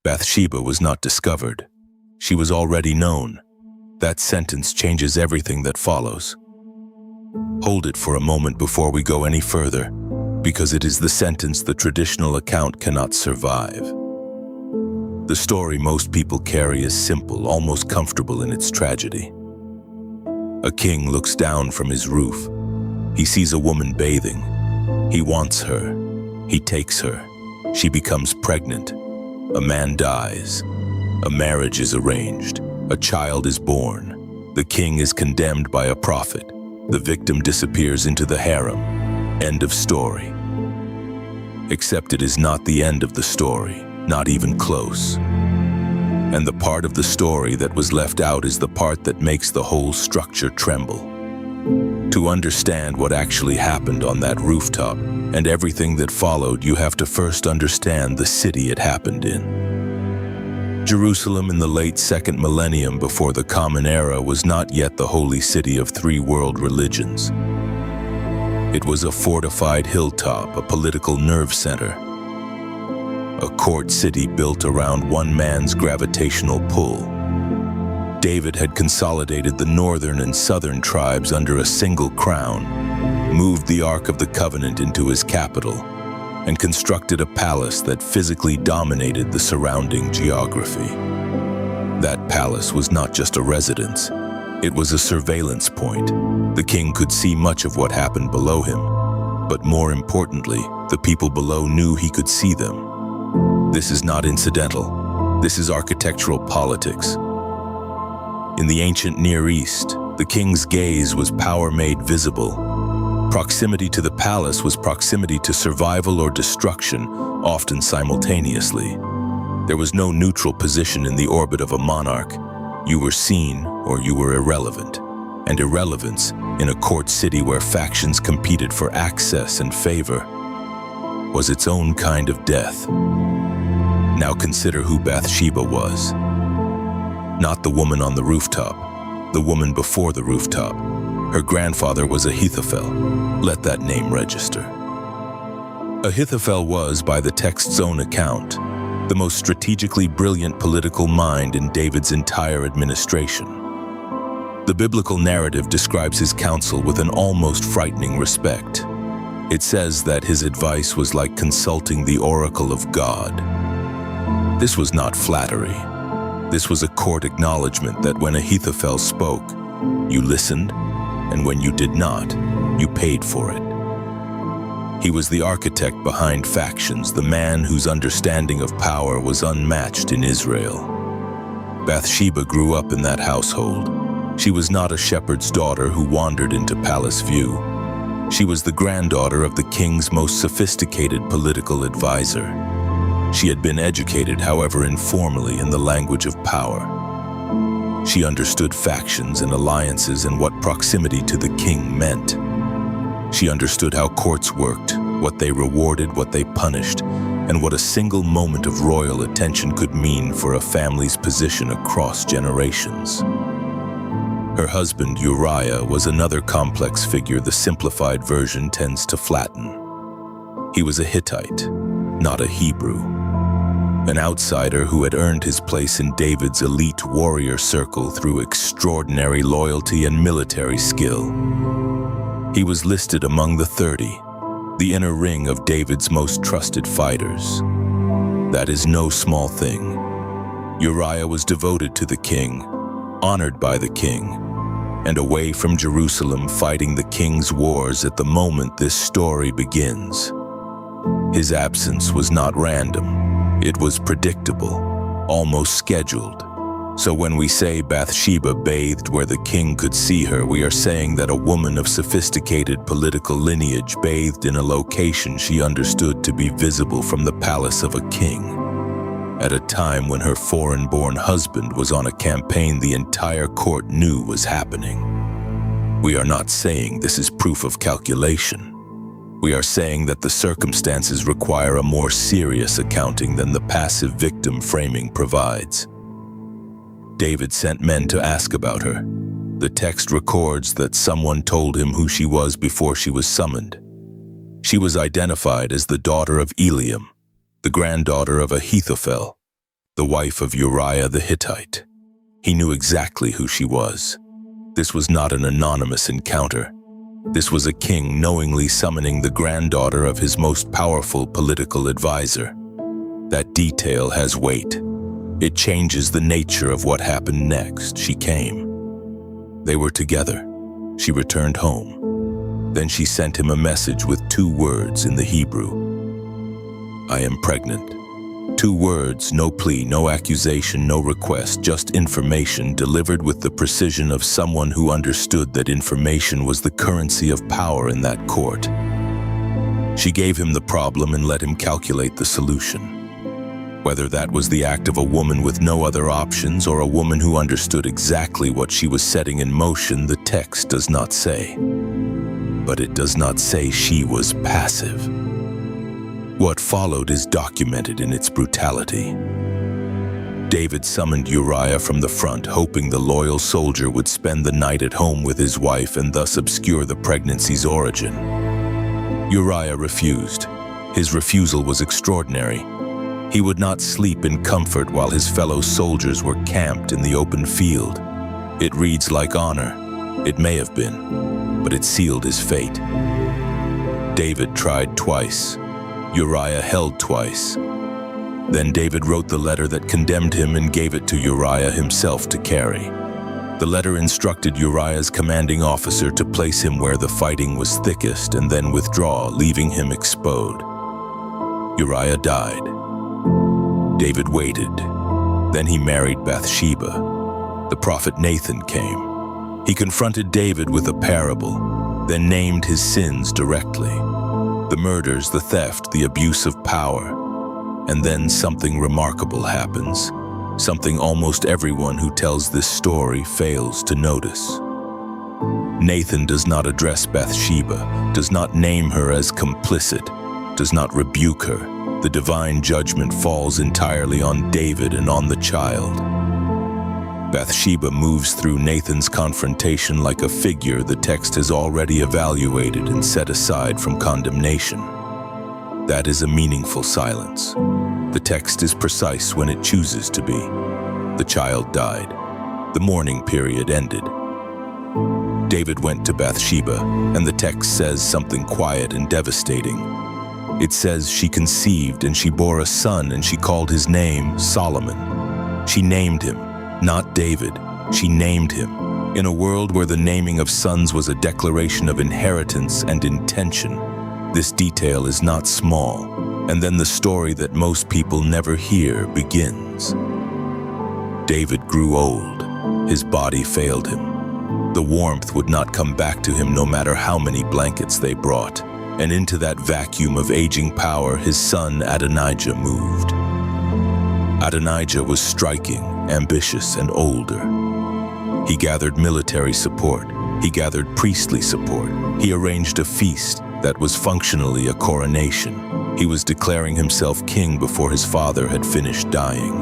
Bathsheba was not discovered. She was already known. That sentence changes everything that follows. Hold it for a moment before we go any further, because it is the sentence the traditional account cannot survive. The story most people carry is simple, almost comfortable in its tragedy. A king looks down from his roof. He sees a woman bathing. He wants her. He takes her. She becomes pregnant. A man dies. A marriage is arranged. A child is born. The king is condemned by a prophet. The victim disappears into the harem. End of story. Except it is not the end of the story, not even close. And the part of the story that was left out is the part that makes the whole structure tremble. To understand what actually happened on that rooftop and everything that followed, you have to first understand the city it happened in. Jerusalem in the late 2nd millennium before the Common Era was not yet the holy city of 3 world religions. It was a fortified hilltop, a political nerve center, a court city built around one man's gravitational pull. David had consolidated the northern and southern tribes under a single crown, moved the Ark of the Covenant into his capital, and constructed a palace that physically dominated the surrounding geography. That palace was not just a residence, it was a surveillance point. The king could see much of what happened below him, but more importantly, the people below knew he could see them. This is not incidental. This is architectural politics. In the ancient Near East, the king's gaze was power made visible. Proximity to the palace was proximity to survival or destruction, often simultaneously. There was no neutral position in the orbit of a monarch. You were seen or you were irrelevant. And irrelevance, in a court city where factions competed for access and favor, was its own kind of death. Now consider who Bathsheba was. Not the woman on the rooftop, the woman before the rooftop. Her grandfather was Ahithophel. Let that name register. Ahithophel was, by the text's own account, the most strategically brilliant political mind in David's entire administration. The biblical narrative describes his counsel with an almost frightening respect. It says that his advice was like consulting the oracle of God. This was not flattery. This was a court acknowledgement that when Ahithophel spoke, you listened, and when you did not, you paid for it. He was the architect behind factions, the man whose understanding of power was unmatched in Israel. Bathsheba grew up in that household. She was not a shepherd's daughter who wandered into palace view. She was the granddaughter of the king's most sophisticated political advisor. She had been educated, however informally, in the language of power. She understood factions and alliances and what proximity to the king meant. She understood how courts worked, what they rewarded, what they punished, and what a single moment of royal attention could mean for a family's position across generations. Her husband, Uriah, was another complex figure the simplified version tends to flatten. He was a Hittite, not a Hebrew. An outsider who had earned his place in David's elite warrior circle through extraordinary loyalty and military skill. He was listed among the 30, the inner ring of David's most trusted fighters. That is no small thing. Uriah was devoted to the king, honored by the king, and away from Jerusalem fighting the king's wars at the moment this story begins. His absence was not random. It was predictable, almost scheduled. So when we say Bathsheba bathed where the king could see her, we are saying that a woman of sophisticated political lineage bathed in a location she understood to be visible from the palace of a king, at a time when her foreign-born husband was on a campaign the entire court knew was happening. We are not saying this is proof of calculation. We are saying that the circumstances require a more serious accounting than the passive victim framing provides. David sent men to ask about her. The text records that someone told him who she was before she was summoned. She was identified as the daughter of Eliam, the granddaughter of Ahithophel, the wife of Uriah the Hittite. He knew exactly who she was. This was not an anonymous encounter. This was a king knowingly summoning the granddaughter of his most powerful political advisor. That detail has weight. It changes the nature of what happened next. She came. They were together. She returned home. Then she sent him a message with 2 words in the Hebrew. "I am pregnant." 2 words, no plea, no accusation, no request, just information delivered with the precision of someone who understood that information was the currency of power in that court. She gave him the problem and let him calculate the solution. Whether that was the act of a woman with no other options or a woman who understood exactly what she was setting in motion, the text does not say. But it does not say she was passive. What followed is documented in its brutality. David summoned Uriah from the front, hoping the loyal soldier would spend the night at home with his wife and thus obscure the pregnancy's origin. Uriah refused. His refusal was extraordinary. He would not sleep in comfort while his fellow soldiers were camped in the open field. It reads like honor. It may have been, but it sealed his fate. David tried twice. Uriah held twice. Then David wrote the letter that condemned him and gave it to Uriah himself to carry. The letter instructed Uriah's commanding officer to place him where the fighting was thickest and then withdraw, leaving him exposed. Uriah died. David waited. Then he married Bathsheba. The prophet Nathan came. He confronted David with a parable, then named his sins directly. The murders, the theft, the abuse of power. And then something remarkable happens. Something almost everyone who tells this story fails to notice. Nathan does not address Bathsheba, does not name her as complicit, does not rebuke her. The divine judgment falls entirely on David and on the child. Bathsheba moves through Nathan's confrontation like a figure the text has already evaluated and set aside from condemnation. That is a meaningful silence. The text is precise when it chooses to be. The child died. The mourning period ended. David went to Bathsheba, and the text says something quiet and devastating. It says she conceived and she bore a son and she called his name Solomon. She named him. Not David, she named him. In a world where the naming of sons was a declaration of inheritance and intention, this detail is not small, and then the story that most people never hear begins. David grew old. His body failed him. The warmth would not come back to him no matter how many blankets they brought, and into that vacuum of aging power his son Adonijah moved. Adonijah was striking, ambitious, and older. He gathered military support. He gathered priestly support. He arranged a feast that was functionally a coronation. He was declaring himself king before his father had finished dying.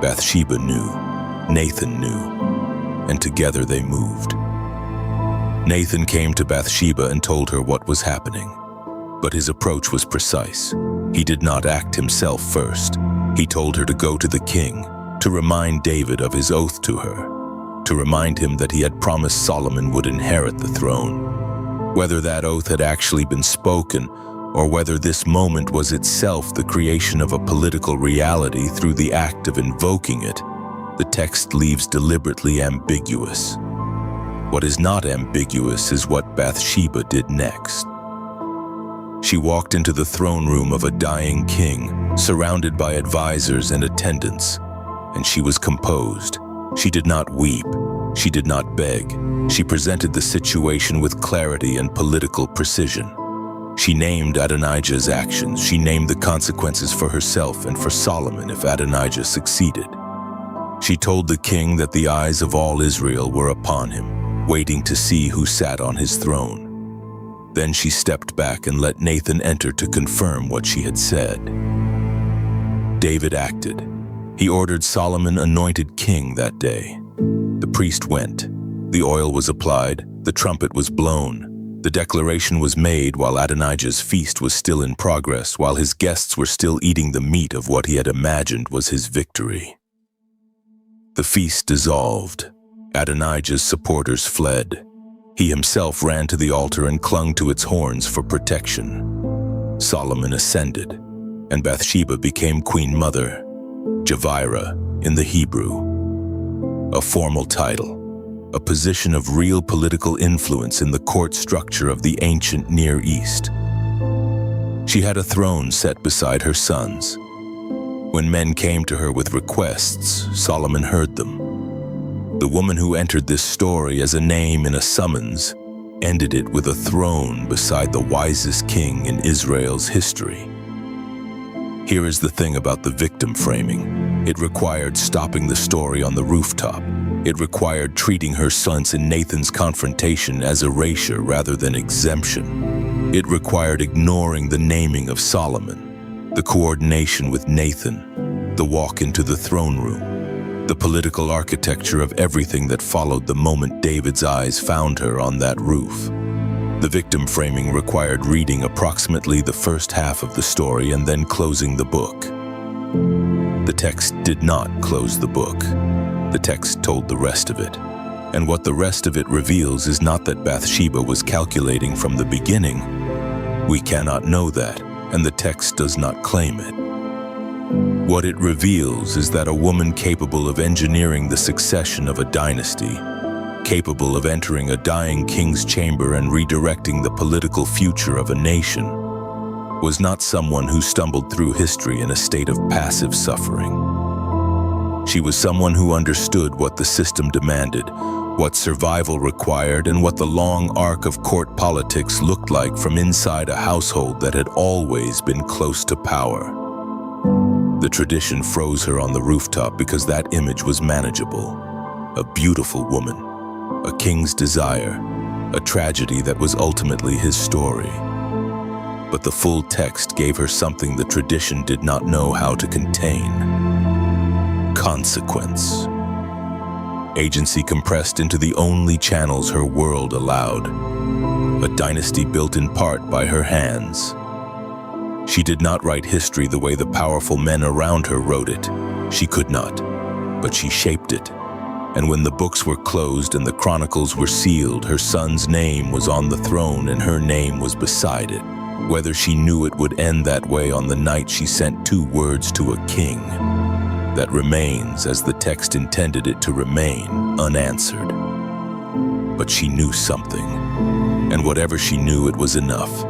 Bathsheba knew. Nathan knew. And together they moved. Nathan came to Bathsheba and told her what was happening. But his approach was precise. He did not act himself first. He told her to go to the king, to remind David of his oath to her, to remind him that he had promised Solomon would inherit the throne. Whether that oath had actually been spoken, or whether this moment was itself the creation of a political reality through the act of invoking it, the text leaves deliberately ambiguous. What is not ambiguous is what Bathsheba did next. She walked into the throne room of a dying king, surrounded by advisors and attendants, and she was composed. She did not weep. She did not beg. She presented the situation with clarity and political precision. She named Adonijah's actions. She named the consequences for herself and for Solomon if Adonijah succeeded. She told the king that the eyes of all Israel were upon him, waiting to see who sat on his throne. Then she stepped back and let Nathan enter to confirm what she had said. David acted. He ordered Solomon anointed king that day. The priest went. The oil was applied. The trumpet was blown. The declaration was made while Adonijah's feast was still in progress, while his guests were still eating the meat of what he had imagined was his victory. The feast dissolved. Adonijah's supporters fled. He himself ran to the altar and clung to its horns for protection. Solomon ascended, and Bathsheba became queen mother, Javira in the Hebrew. A formal title, a position of real political influence in the court structure of the ancient Near East. She had a throne set beside her sons. When men came to her with requests, Solomon heard them. The woman who entered this story as a name in a summons ended it with a throne beside the wisest king in Israel's history. Here is the thing about the victim framing. It required stopping the story on the rooftop. It required treating her sons in Nathan's confrontation as erasure rather than exemption. It required ignoring the naming of Solomon, the coordination with Nathan, the walk into the throne room, the political architecture of everything that followed the moment David's eyes found her on that roof. The victim framing required reading approximately the first half of the story and then closing the book. The text did not close the book. The text told the rest of it. And what the rest of it reveals is not that Bathsheba was calculating from the beginning. We cannot know that, and the text does not claim it. What it reveals is that a woman capable of engineering the succession of a dynasty, capable of entering a dying king's chamber and redirecting the political future of a nation, was not someone who stumbled through history in a state of passive suffering. She was someone who understood what the system demanded, what survival required, and what the long arc of court politics looked like from inside a household that had always been close to power. The tradition froze her on the rooftop because that image was manageable. A beautiful woman, a king's desire, a tragedy that was ultimately his story. But the full text gave her something the tradition did not know how to contain. Consequence. Agency compressed into the only channels her world allowed. A dynasty built in part by her hands. She did not write history the way the powerful men around her wrote it. She could not, but she shaped it. And when the books were closed and the chronicles were sealed, her son's name was on the throne and her name was beside it. Whether she knew it would end that way on the night she sent 2 words to a king, that remains as the text intended it to remain, unanswered. But she knew something, and whatever she knew, it was enough.